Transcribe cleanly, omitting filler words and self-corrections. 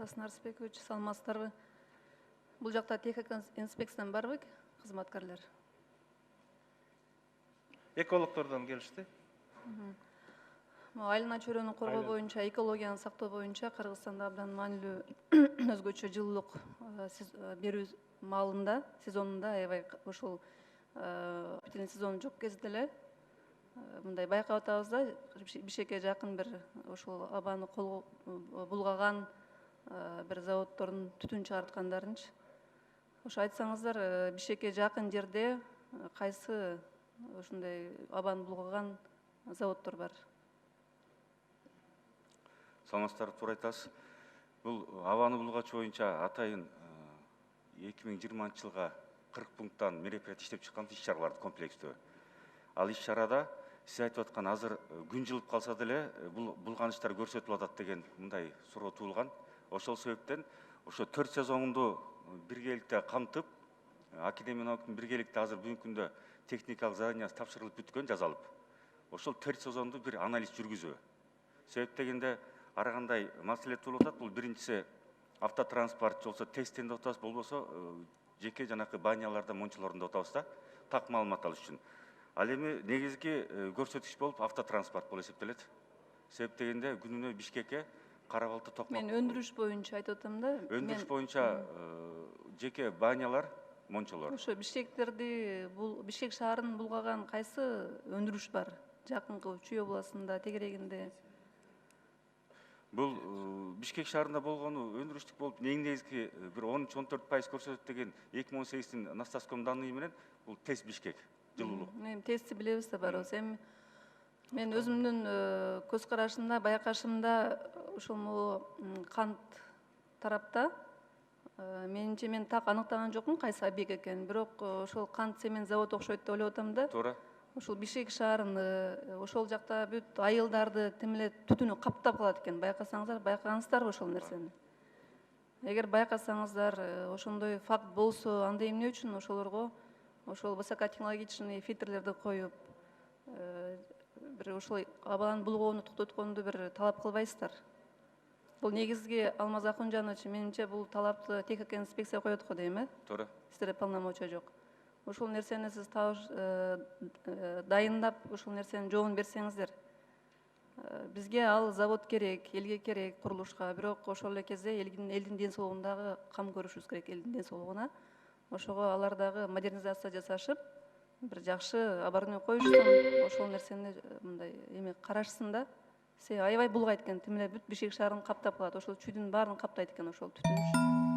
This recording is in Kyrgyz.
Дасын Арысбекович, саламатсыздарбы? Бул жакта техника инспекциядан барбы кызматкерлер? Экологтордон келишти. Айлана чөйрөнү коргоо боюнча, экологияны сактоо боюнча Кыргызстанда абдан маанилүү өзгөчө жылуулук берүү маалында, сезонунда аябай ушул птительный сезон жок кезде эле мындай байкап атабыз да, Бишкекке жакын бир ошол абаны кол булгаган бир заводдордун түтүн чыгарткандарынчы. Ошо айтсаңыздар, Бишкекке жакын жерде кайсы ушундай абаны булгаган заводдор бар? Саламатсыздар, туура айтасыз. Бул абаны булгачу боюнча атайын 2020 жылга 40 пункттан мероприятие иштеп чыккан иш-чараларды комплекстөө. Ал иш-чарада сиз айтып аткан азыр күн жылып калса деле булган иштер көрсөтүлүп атат деген мындай суроо туулган. Ошол себептен ошо 4 сезонду биргеликте камтып, академиялыктын биргеликте азыр бүгүнкү күндө техникалык заданиясы тапшырылып бүткөн, жазалып. Ошол 4 сезонду бир анализ жүргүзүү. Себеп дегенде ар кандай маселе туулуп атат. Бул биринчиси автотранспорт жолсо тесттен деп атабыз, болбосо жеке жанакы баняларда, мончолорунда атабыз да, так маалымат алыш үчүн. Ал эми негизги көрсөткүч болуп автотранспорт болуп эсептелет. Себеп дегенде күнүнө Бишкекке Кара-Балта, Токмок. Мен өндүрүш боюнча айтып атам да. Өндүрүш боюнча жеке банялар, мончолор. Ошо Бишкектерди, Бишкек шаарынын булгаган кайсы өндүрүш бар? Жакынкы Чүй областында, тегерегинде. Бул Бишкек шаарында болгону өндүрүштүк болуп, негизги бир 13-14% көрсөтөт деген 2018-тин Настаском данные менен бул тест Бишкек жылуулук. Эми тести билебиз да барыбыз. Эми мен өзүмдүн көз карашымда, байкашымда ошол кант тарапта менимче мен так аныктаган жокмун кайсы объект экенин, бирок ошол кант цемент завод окшойт деп ойлоп атам да. Туура. Ошол Бишкек шаарын ошол жакта бүт айылдарды тим эле түтүнү каптап калат экен. Байкасаңыздар, байкагансыздарбы ошол нерсени? Эгер байкасаңыздар, ошондой факт болсо, анда эмне үчүн ошолорго ошол высокотехнологичный фильтрлерди коюп, бир ошол абаны булгоону токтотконду бир талап кылбайсыздар? Бул негизги Алмаз Акунжанович, менимче бул талапты техника инспекция коет го дейм, э? Туура. Сиздерде полномочия жок. Ошол нерсени сиз дайындап, ошол нерсенин жообун берсеңиздер. Бизге ал завод керек, элге керек курулушка, бирок ошол эле кезде элдин ден соолугундагы кам көрүшүбүз керек, элдин ден соолугуна. Ошого алар дагы модернизация жасашып, бир жакшы оборудование коюшсын, ошол нерсени мындай эме карашсын да. Аябай булгайт экен, тим эле бүт Бишкек шаарын каптап калат, ошол чүйдүн баарын каптайт экен ошол түтүн.